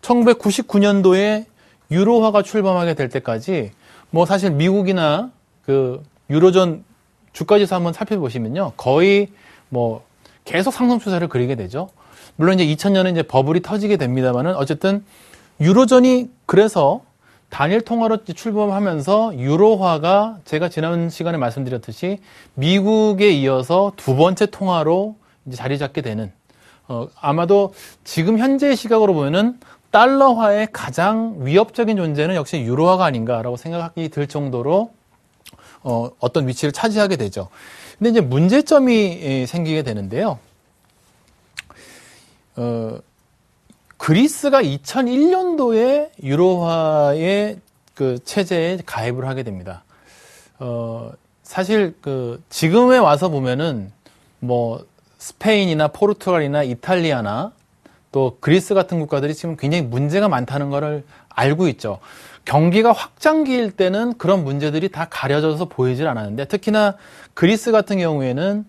Speaker 2: 1999년도에 유로화가 출범하게 될 때까지 뭐 사실 미국이나 그 유로존 주가지수 한번 살펴보시면요. 거의 뭐 계속 상승 추세를 그리게 되죠. 물론 이제 2000년에 이제 버블이 터지게 됩니다만은 어쨌든 유로존이 그래서 단일 통화로 출범하면서 유로화가 제가 지난 시간에 말씀드렸듯이 미국에 이어서 두 번째 통화로 이제 자리 잡게 되는 아마도 지금 현재의 시각으로 보면은 달러화의 가장 위협적인 존재는 역시 유로화가 아닌가라고 생각이 들 정도로 어떤 위치를 차지하게 되죠. 근데 이제 문제점이 생기게 되는데요. 그리스가 2001년도에 유로화의 그 체제에 가입을 하게 됩니다. 사실 그 지금에 와서 보면은 뭐 스페인이나 포르투갈이나 이탈리아나 또 그리스 같은 국가들이 지금 굉장히 문제가 많다는 것을 알고 있죠. 경기가 확장기일 때는 그런 문제들이 다 가려져서 보이질 않았는데 특히나 그리스 같은 경우에는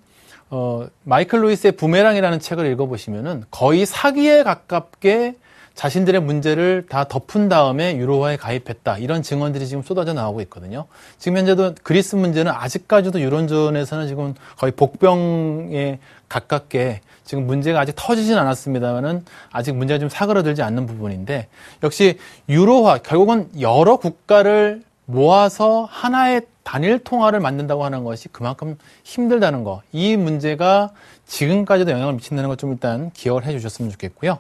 Speaker 2: 마이클 루이스의 부메랑이라는 책을 읽어보시면은 거의 사기에 가깝게 자신들의 문제를 다 덮은 다음에 유로화에 가입했다. 이런 증언들이 지금 쏟아져 나오고 있거든요. 지금 현재도 그리스 문제는 아직까지도 유로존에서는 지금 거의 복병에 가깝게 지금 문제가 아직 터지진 않았습니다만은 아직 문제가 좀 사그러들지 않는 부분인데 역시 유로화 결국은 여러 국가를 모아서 하나의 단일 통화를 만든다고 하는 것이 그만큼 힘들다는 거. 이 문제가 지금까지도 영향을 미친다는 걸 좀 일단 기억을 해 주셨으면 좋겠고요.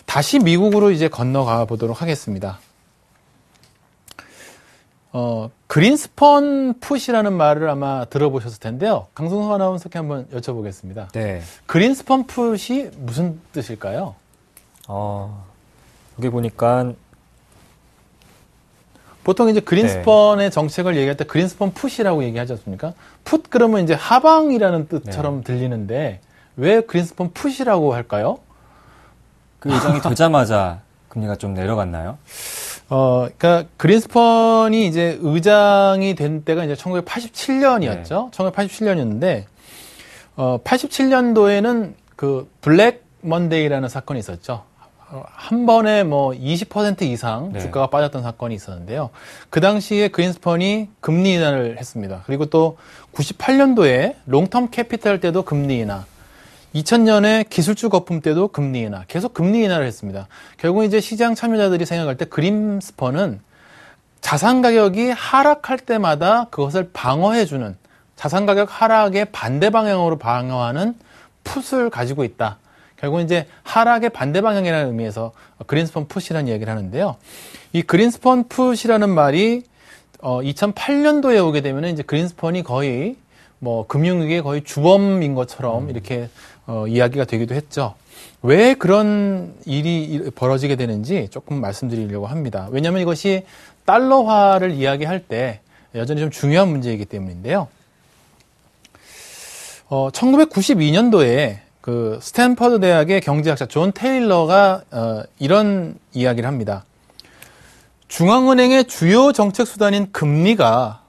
Speaker 2: 다시 미국으로 이제 건너가 보도록 하겠습니다. 그린스펀 풋이라는 말을 아마 들어보셨을 텐데요. 강승호 아나운서께 한번 여쭤보겠습니다.
Speaker 1: 네.
Speaker 2: 그린스펀 풋이 무슨 뜻일까요?
Speaker 1: 여기 보니까
Speaker 2: 보통 이제 그린스펀의 정책을 얘기할 때 그린스펀 풋이라고 얘기하지 않습니까? 풋 그러면 이제 하방이라는 뜻처럼 들리는데 왜 그린스펀 풋이라고 할까요?
Speaker 1: 그 예정이 되자마자 금리가 좀 내려갔나요?
Speaker 2: 그러니까 그린스펀이 이제 의장이 된 때가 이제 1987년이었죠. 1987년이었는데 87년도에는 그 블랙 먼데이라는 사건이 있었죠. 한 번에 뭐 20% 이상 주가가 빠졌던 사건이 있었는데요. 그 당시에 그린스펀이 금리 인하를 했습니다. 그리고 또 98년도에 롱텀 캐피탈 때도 금리 인하, 2000년에 기술주 거품 때도 금리 인하, 계속 금리 인하를 했습니다. 결국 이제 시장 참여자들이 생각할 때 그린스펀은 자산 가격이 하락할 때마다 그것을 방어해주는 자산 가격 하락의 반대 방향으로 방어하는 풋을 가지고 있다. 결국 이제 하락의 반대 방향이라는 의미에서 그린스펀 풋이라는 이야기를 하는데요. 이 그린스펀 풋이라는 말이 2008년도에 오게 되면 이제 그린스펀이 거의 뭐 금융위기의 거의 주범인 것처럼 이렇게 이야기가 되기도 했죠. 왜 그런 일이 벌어지게 되는지 조금 말씀드리려고 합니다. 왜냐하면 이것이 달러화를 이야기할 때 여전히 좀 중요한 문제이기 때문인데요. 1992년도에 그 스탠퍼드 대학의 경제학자 존 테일러가 이런 이야기를 합니다. 중앙은행의 주요 정책 수단인 금리가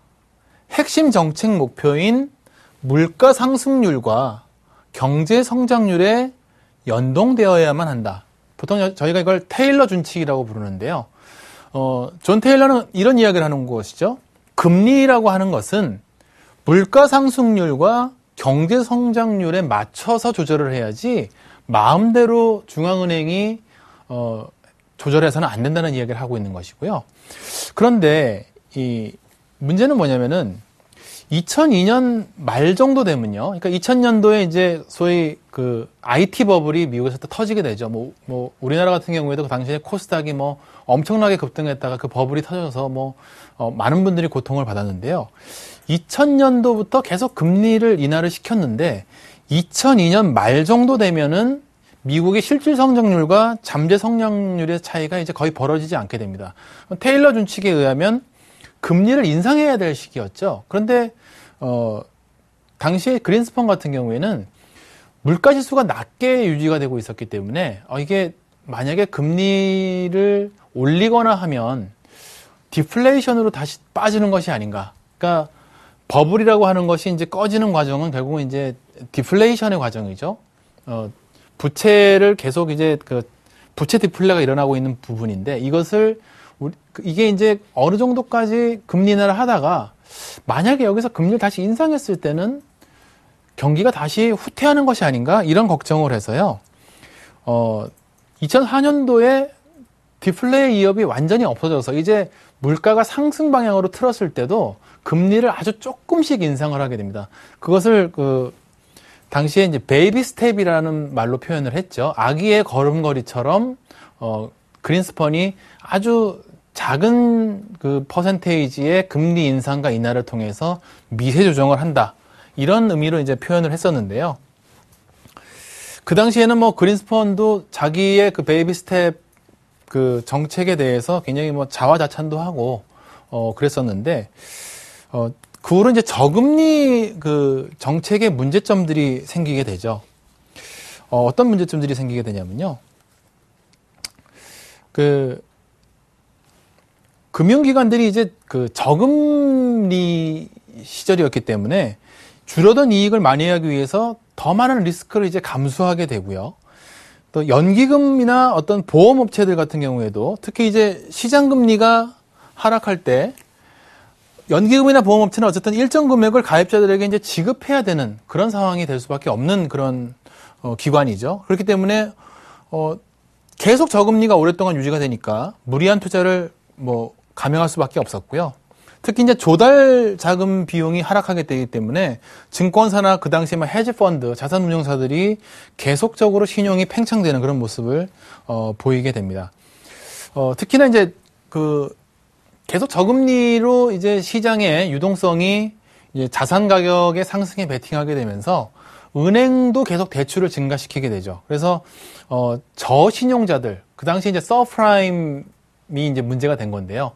Speaker 2: 핵심 정책 목표인 물가 상승률과 경제 성장률에 연동되어야만 한다. 보통 저희가 이걸 테일러 준칙이라고 부르는데요. 존 테일러는 이런 이야기를 하는 것이죠. 금리라고 하는 것은 물가 상승률과 경제 성장률에 맞춰서 조절을 해야지 마음대로 중앙은행이 조절해서는 안 된다는 이야기를 하고 있는 것이고요. 그런데 이 문제는 뭐냐면은 2002년 말 정도 되면요. 그러니까 2000년도에 이제 소위 그 IT 버블이 미국에서 또 터지게 되죠. 뭐 우리나라 같은 경우에도 그 당시에 코스닥이 뭐 엄청나게 급등했다가 그 버블이 터져서 많은 분들이 고통을 받았는데요. 2000년도부터 계속 금리를 인하를 시켰는데 2002년 말 정도 되면은 미국의 실질 성장률과 잠재 성장률의 차이가 이제 거의 벌어지지 않게 됩니다. 테일러 준칙에 의하면 금리를 인상해야 될 시기였죠. 그런데 당시에 그린스펀 같은 경우에는 물가 지수가 낮게 유지가 되고 있었기 때문에 이게 만약에 금리를 올리거나 하면 디플레이션으로 다시 빠지는 것이 아닌가. 그러니까 버블이라고 하는 것이 이제 꺼지는 과정은 결국은 이제 디플레이션의 과정이죠. 부채를 계속 이제 부채 디플레가 일어나고 있는 부분인데 이게 이제 어느 정도까지 금리 인하를 하다가 만약에 여기서 금리를 다시 인상했을 때는 경기가 다시 후퇴하는 것이 아닌가 이런 걱정을 해서요. 2004년도에 디플레이 위협이 완전히 없어져서 이제 물가가 상승 방향으로 틀었을 때도 금리를 아주 조금씩 인상을 하게 됩니다. 그것을 당시에 이제 베이비 스텝이라는 말로 표현을 했죠. 아기의 걸음걸이처럼 그린스펀이 아주 작은 그 퍼센테이지의 금리 인상과 인하를 통해서 미세 조정을 한다. 이런 의미로 이제 표현을 했었는데요. 그 당시에는 그린스펀도 자기의 그 베이비 스텝 그 정책에 대해서 굉장히 자화자찬도 하고 그랬었는데 그 후로 이제 저금리 그 정책의 문제점들이 생기게 되죠. 어떤 문제점들이 생기게 되냐면요. 금융기관들이 이제 그 저금리 시절이었기 때문에 줄어든 이익을 만회하기 위해서 더 많은 리스크를 이제 감수하게 되고요. 또 연기금이나 어떤 보험업체들 같은 경우에도 특히 이제 시장금리가 하락할 때 연기금이나 보험업체는 어쨌든 일정 금액을 가입자들에게 이제 지급해야 되는 그런 상황이 될 수밖에 없는 그런 기관이죠. 그렇기 때문에 계속 저금리가 오랫동안 유지가 되니까 무리한 투자를 감행할 수밖에 없었고요. 특히 이제 조달 자금 비용이 하락하게 되기 때문에 증권사나 그 당시에 헤지펀드, 자산운용사들이 계속적으로 신용이 팽창되는 그런 모습을 보이게 됩니다. 특히나 이제 계속 저금리로 이제 시장의 유동성이 이제 자산 가격의 상승에 베팅하게 되면서 은행도 계속 대출을 증가시키게 되죠. 그래서 저신용자들, 그 당시 이제 서프라임이 이제 문제가 된 건데요.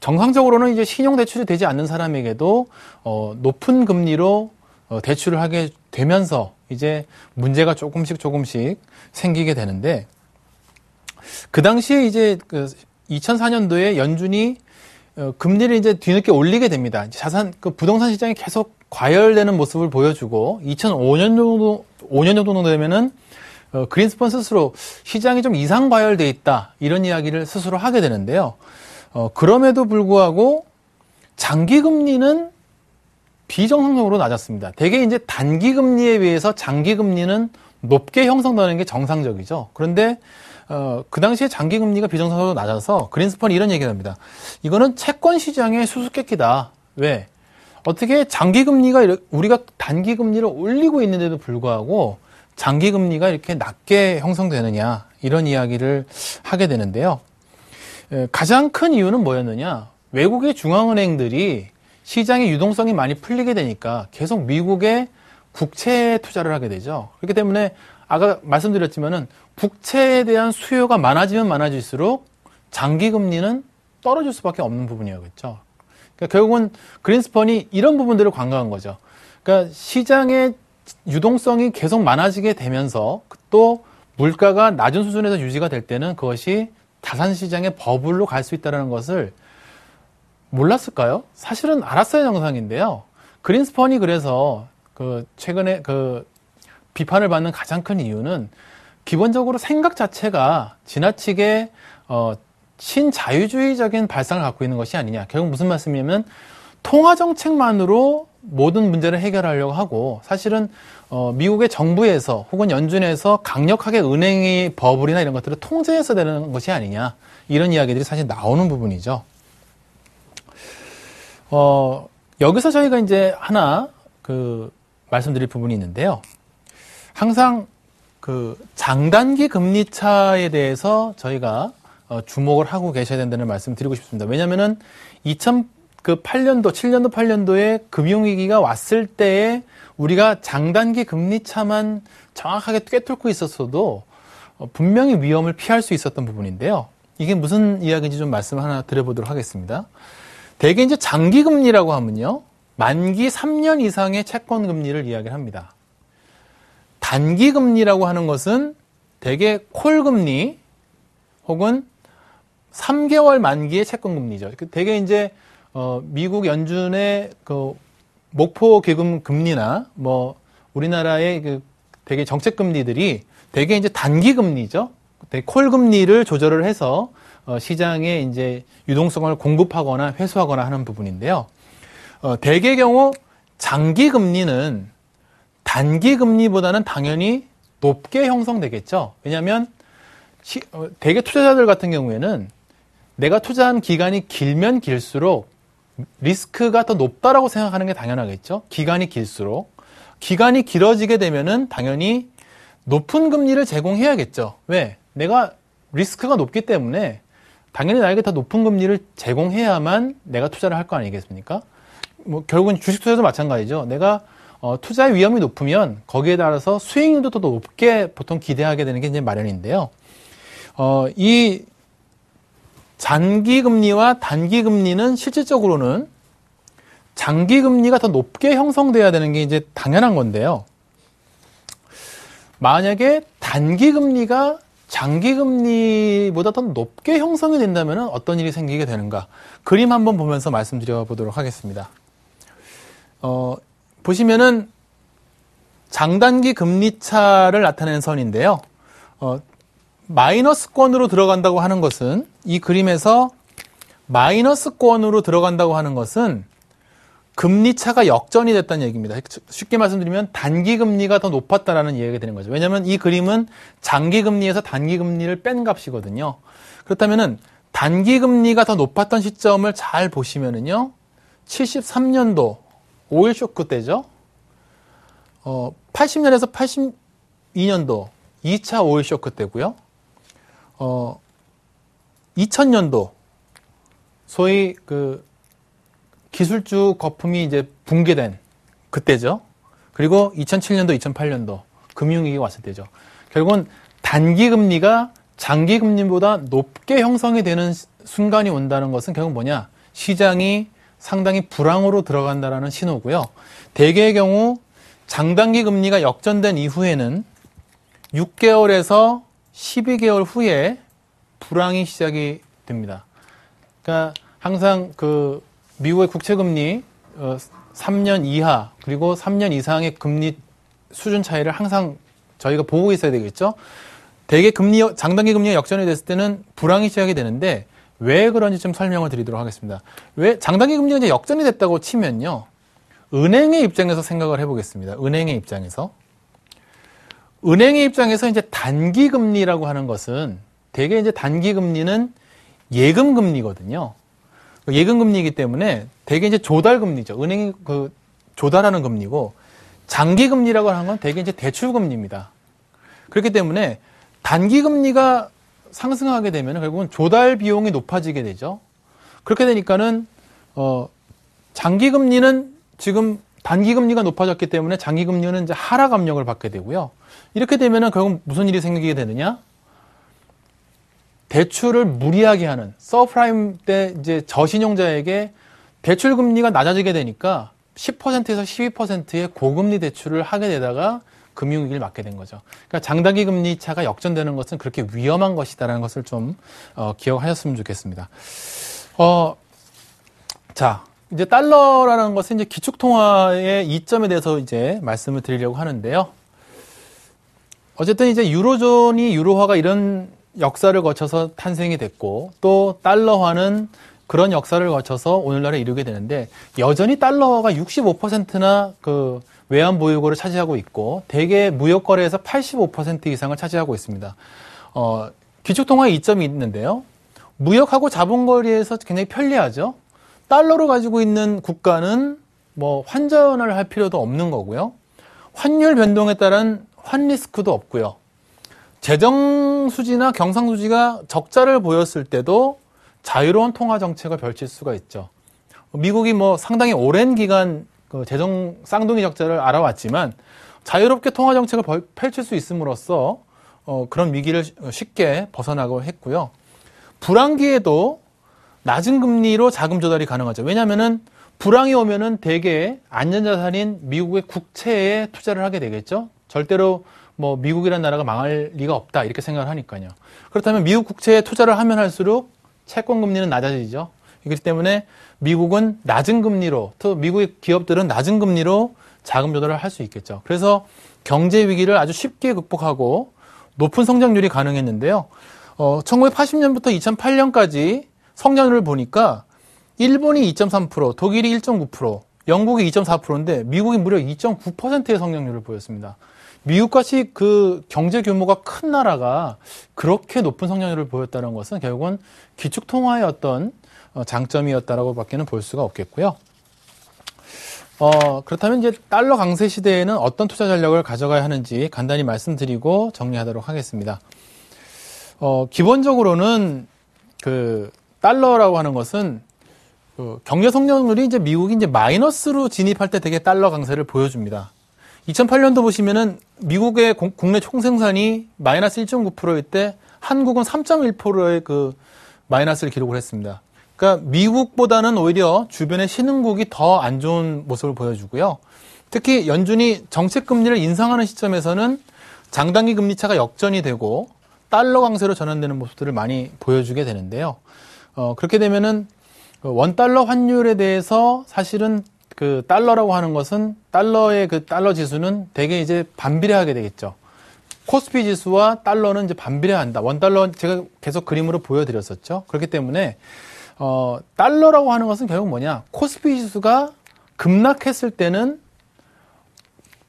Speaker 2: 정상적으로는 이제 신용 대출이 되지 않는 사람에게도 높은 금리로 대출을 하게 되면서 이제 문제가 조금씩 생기게 되는데 그 당시에 이제 2004년도에 연준이 금리를 이제 뒤늦게 올리게 됩니다. 부동산 시장이 계속 과열되는 모습을 보여주고 5년 정도 되면은 그린스펀 스스로 시장이 좀 이상 과열돼 있다 이런 이야기를 스스로 하게 되는데요. 그럼에도 불구하고 장기 금리는 비정상적으로 낮았습니다. 대개 이제 단기 금리에 비해서 장기 금리는 높게 형성되는 게 정상적이죠. 그런데 그 당시에 장기 금리가 비정상적으로 낮아서 그린스펀이 이런 얘기를 합니다. 이거는 채권 시장의 수수께끼다. 왜? 어떻게 장기금리가 우리가 단기금리를 올리고 있는데도 불구하고 장기금리가 이렇게 낮게 형성되느냐 이런 이야기를 하게 되는데요. 가장 큰 이유는 뭐였느냐? 외국의 중앙은행들이 시장의 유동성이 많이 풀리게 되니까 계속 미국의 국채에 투자를 하게 되죠. 그렇기 때문에 아까 말씀드렸지만은 국채에 대한 수요가 많아지면 많아질수록 장기금리는 떨어질 수밖에 없는 부분이었겠죠. 그러니까 결국은 그린스펀이 이런 부분들을 관광한 거죠. 그러니까 시장의 유동성이 계속 많아지게 되면서 또 물가가 낮은 수준에서 유지가 될 때는 그것이 자산시장의 버블로 갈 수 있다는 것을 몰랐을까요? 사실은 알았어야 정상인데요. 그린스펀이 그래서 최근에 비판을 받는 가장 큰 이유는 기본적으로 생각 자체가 지나치게 신자유주의적인 발상을 갖고 있는 것이 아니냐. 결국 무슨 말씀이냐면 통화정책만으로 모든 문제를 해결하려고 하고 사실은 미국의 정부에서 혹은 연준에서 강력하게 은행의 버블이나 이런 것들을 통제해서 되는 것이 아니냐. 이런 이야기들이 사실 나오는 부분이죠. 여기서 저희가 이제 하나 말씀드릴 부분이 있는데요. 항상 장단기 금리 차에 대해서 저희가 주목을 하고 계셔야 된다는 말씀을 드리고 싶습니다. 왜냐면은 2008년도, 7년도, 8년도에 금융위기가 왔을 때에 우리가 장단기 금리 차만 정확하게 꿰뚫고 있었어도 분명히 위험을 피할 수 있었던 부분인데요. 이게 무슨 이야기인지 좀 말씀 하나 드려보도록 하겠습니다. 대개 이제 장기 금리라고 하면요. 만기 3년 이상의 채권 금리를 이야기를 합니다. 단기 금리라고 하는 것은 대개 콜 금리 혹은 3개월 만기의 채권 금리죠. 대개 이제 미국 연준의 목표 기금 금리나 우리나라의 대개 정책 금리들이 대개 이제 단기 금리죠. 콜 금리를 조절을 해서 시장에 이제 유동성을 공급하거나 회수하거나 하는 부분인데요. 대개의 경우 장기 금리는 단기 금리보다는 당연히 높게 형성되겠죠. 왜냐하면 대개 투자자들 같은 경우에는 내가 투자한 기간이 길면 길수록 리스크가 더 높다라고 생각하는 게 당연하겠죠. 기간이 길수록. 기간이 길어지게 되면은 당연히 높은 금리를 제공해야겠죠. 왜? 내가 리스크가 높기 때문에 당연히 나에게 더 높은 금리를 제공해야만 내가 투자를 할 거 아니겠습니까? 결국은 주식 투자도 마찬가지죠. 내가 투자의 위험이 높으면 거기에 따라서 수익률도 더 높게 보통 기대하게 되는 게 이제 마련인데요. 이 장기 금리와 단기 금리는 실질적으로는 장기 금리가 더 높게 형성돼야 되는 게 이제 당연한 건데요. 만약에 단기 금리가 장기 금리보다 더 높게 형성이 된다면 어떤 일이 생기게 되는가? 그림 한번 보면서 말씀드려 보도록 하겠습니다. 보시면은 장단기 금리차를 나타내는 선인데요. 마이너스권으로 들어간다고 하는 것은 이 그림에서 마이너스권으로 들어간다고 하는 것은 금리차가 역전이 됐다는 얘기입니다. 쉽게 말씀드리면 단기 금리가 더 높았다라는 이야기가 되는 거죠. 왜냐하면 이 그림은 장기 금리에서 단기 금리를 뺀 값이거든요. 그렇다면은 단기 금리가 더 높았던 시점을 잘 보시면은요. 73년도 5일 쇼크 때죠. 80년에서 82년도 2차 5일 쇼크 때고요. 2000년도 소위 기술주 거품이 이제 붕괴된 그때죠. 그리고 2007년도, 2008년도 금융위기가 왔을 때죠. 결국은 단기 금리가 장기 금리보다 높게 형성이 되는 순간이 온다는 것은 결국 뭐냐? 시장이 상당히 불황으로 들어간다라는 신호고요. 대개의 경우 장단기 금리가 역전된 이후에는 6개월에서 12개월 후에 불황이 시작이 됩니다. 그러니까 항상 미국의 국채금리 3년 이하 그리고 3년 이상의 금리 수준 차이를 항상 저희가 보고 있어야 되겠죠. 대개 장단기 금리가 역전이 됐을 때는 불황이 시작이 되는데 왜 그런지 좀 설명을 드리도록 하겠습니다. 왜 장단기 금리가 이제 역전이 됐다고 치면요. 은행의 입장에서 생각을 해보겠습니다. 은행의 입장에서 이제 단기 금리라고 하는 것은 대개 이제 단기 금리는 예금 금리거든요. 예금금리이기 때문에 대개 이제 조달금리죠. 은행이 조달하는 금리고 장기금리라고 하는 건 대개 이제 대출금리입니다. 그렇기 때문에 단기금리가 상승하게 되면 결국은 조달 비용이 높아지게 되죠. 그렇게 되니까는 장기금리는 지금 단기금리가 높아졌기 때문에 장기금리는 이제 하락 압력을 받게 되고요. 이렇게 되면은 결국 무슨 일이 생기게 되느냐? 대출을 무리하게 하는 서프라임 때 이제 저신용자에게 대출 금리가 낮아지게 되니까 10%에서 12%의 고금리 대출을 하게 되다가 금융위기를 맞게 된 거죠. 그러니까 장단기 금리 차가 역전되는 것은 그렇게 위험한 것이다라는 것을 좀 기억하셨으면 좋겠습니다. 자, 이제 달러라는 것은 이제 기축통화의 이점에 대해서 이제 말씀을 드리려고 하는데요. 어쨌든 이제 유로존이 유로화가 이런 역사를 거쳐서 탄생이 됐고 또 달러화는 그런 역사를 거쳐서 오늘날에 이르게 되는데 여전히 달러화가 65%나 그 외환 보유고를 차지하고 있고 대개 무역 거래에서 85% 이상을 차지하고 있습니다. 기축통화의 이점이 있는데요. 무역하고 자본거래에서 굉장히 편리하죠. 달러를 가지고 있는 국가는 뭐 환전을 할 필요도 없는 거고요. 환율 변동에 따른 환 리스크도 없고요. 재정 수지나 경상 수지가 적자를 보였을 때도 자유로운 통화 정책을 펼칠 수가 있죠. 미국이 뭐 상당히 오랜 기간 그 재정 쌍둥이 적자를 알아왔지만 자유롭게 통화 정책을 펼칠 수 있음으로써 그런 위기를 쉽게 벗어나고 했고요. 불황기에도 낮은 금리로 자금 조달이 가능하죠. 왜냐하면은 불황이 오면은 대개 안전자산인 미국의 국채에 투자를 하게 되겠죠. 절대로 뭐 미국이라는 나라가 망할 리가 없다 이렇게 생각을 하니까요. 그렇다면 미국 국채에 투자를 하면 할수록 채권 금리는 낮아지죠. 그렇기 때문에 미국은 낮은 금리로 또 미국의 기업들은 낮은 금리로 자금 조달을 할 수 있겠죠. 그래서 경제 위기를 아주 쉽게 극복하고 높은 성장률이 가능했는데요. 1980년부터 2008년까지 성장률을 보니까 일본이 2.3%, 독일이 1.9%, 영국이 2.4%인데 미국이 무려 2.9%의 성장률을 보였습니다. 미국같이 그 경제 규모가 큰 나라가 그렇게 높은 성장률을 보였다는 것은 결국은 기축통화의 어떤 장점이었다라고 밖에는 볼 수가 없겠고요. 그렇다면 이제 달러 강세 시대에는 어떤 투자 전략을 가져가야 하는지 간단히 말씀드리고 정리하도록 하겠습니다. 기본적으로는 그 달러라고 하는 것은 그 경제 성장률이 이제 미국이 이제 마이너스로 진입할 때 되게 달러 강세를 보여줍니다. 2008년도 보시면은 미국의 국내 총생산이 마이너스 1.9%일 때 한국은 3.1%의 그 마이너스를 기록을 했습니다. 그러니까 미국보다는 오히려 주변의 신흥국이 더 안 좋은 모습을 보여주고요. 특히 연준이 정책 금리를 인상하는 시점에서는 장단기 금리 차가 역전이 되고 달러 강세로 전환되는 모습들을 많이 보여주게 되는데요. 그렇게 되면은 원달러 환율에 대해서 사실은 그 달러라고 하는 것은 달러의 그 달러 지수는 대개 이제 반비례하게 되겠죠. 코스피 지수와 달러는 이제 반비례한다. 원달러 제가 계속 그림으로 보여드렸었죠. 그렇기 때문에 달러라고 하는 것은 결국 뭐냐? 코스피 지수가 급락했을 때는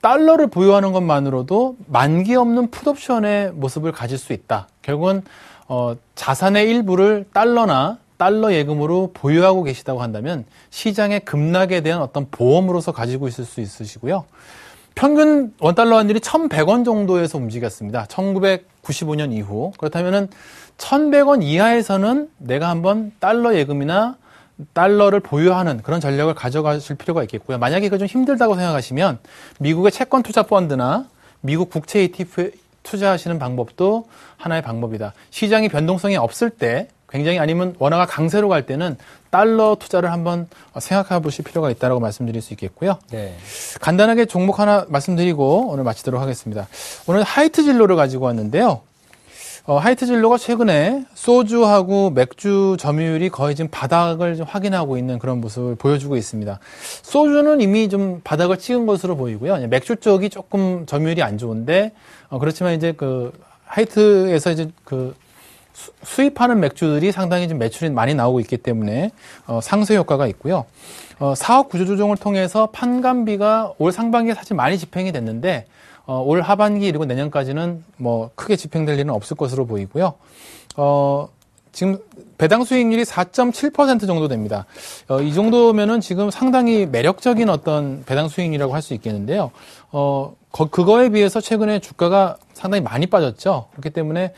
Speaker 2: 달러를 보유하는 것만으로도 만기 없는 풋옵션의 모습을 가질 수 있다. 결국은 자산의 일부를 달러나 달러 예금으로 보유하고 계시다고 한다면 시장의 급락에 대한 어떤 보험으로서 가지고 있을 수 있으시고요. 평균 원달러 환율이 1,100원 정도에서 움직였습니다. 1995년 이후. 그렇다면은 1,100원 이하에서는 내가 한번 달러 예금이나 달러를 보유하는 그런 전략을 가져가실 필요가 있겠고요. 만약에 그게 좀 힘들다고 생각하시면 미국의 채권 투자 펀드나 미국 국채 ETF에 투자하시는 방법도 하나의 방법이다. 시장이 변동성이 없을 때 굉장히 아니면 원화가 강세로 갈 때는 달러 투자를 한번 생각해 보실 필요가 있다고 말씀드릴 수 있겠고요.
Speaker 1: 네.
Speaker 2: 간단하게 종목 하나 말씀드리고 오늘 마치도록 하겠습니다. 오늘 하이트 진로를 가지고 왔는데요. 하이트 진로가 최근에 소주하고 맥주 점유율이 거의 지금 바닥을 좀 확인하고 있는 그런 모습을 보여주고 있습니다. 소주는 이미 좀 바닥을 찍은 것으로 보이고요. 맥주 쪽이 조금 점유율이 안 좋은데 그렇지만 이제 그 하이트에서 이제 그 수입하는 맥주들이 상당히 좀 매출이 많이 나오고 있기 때문에 상쇄 효과가 있고요. 사업 구조조정을 통해서 판관비가 올 상반기에 사실 많이 집행이 됐는데 올 하반기 그리고 내년까지는 뭐 크게 집행될 일은 없을 것으로 보이고요. 지금 배당 수익률이 4.7% 정도 됩니다. 이 정도면은 지금 상당히 매력적인 어떤 배당 수익률이라고 할 수 있겠는데요. 그거에 비해서 최근에 주가가 상당히 많이 빠졌죠. 그렇기 때문에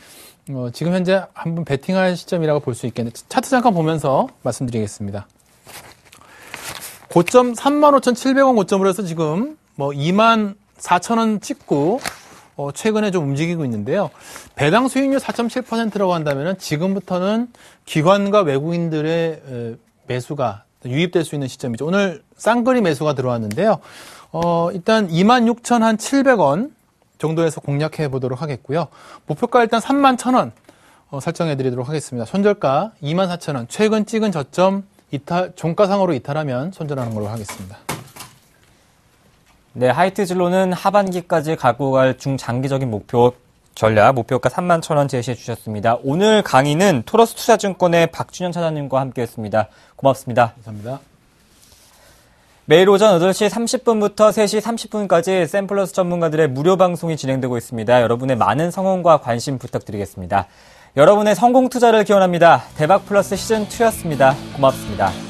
Speaker 2: 지금 현재 한번 베팅할 시점이라고 볼 수 있겠는데 차트 잠깐 보면서 말씀드리겠습니다. 고점 35,700원 고점으로 해서 지금 24,000원 찍고 최근에 좀 움직이고 있는데요. 배당 수익률 4.7%라고 한다면 지금부터는 기관과 외국인들의 매수가 유입될 수 있는 시점이죠. 오늘 쌍거리 매수가 들어왔는데요. 일단 26,700원 정도에서 공략해 보도록 하겠고요. 목표가 일단 31,000원 설정해 드리도록 하겠습니다. 손절가 24,000원. 최근 찍은 저점 종가상으로 이탈하면 손절하는 걸로 하겠습니다.
Speaker 1: 네, 하이트진로는 하반기까지 갖고 갈 중장기적인 목표가 31,000원 제시해 주셨습니다. 오늘 강의는 토러스 투자증권의 박준현 차장님과 함께했습니다. 고맙습니다.
Speaker 2: 감사합니다.
Speaker 1: 매일 오전 8시 30분부터 3시 30분까지 샘플러스 전문가들의 무료 방송이 진행되고 있습니다. 여러분의 많은 성원과 관심 부탁드리겠습니다. 여러분의 성공 투자를 기원합니다. 대박 플러스 시즌 2였습니다. 고맙습니다.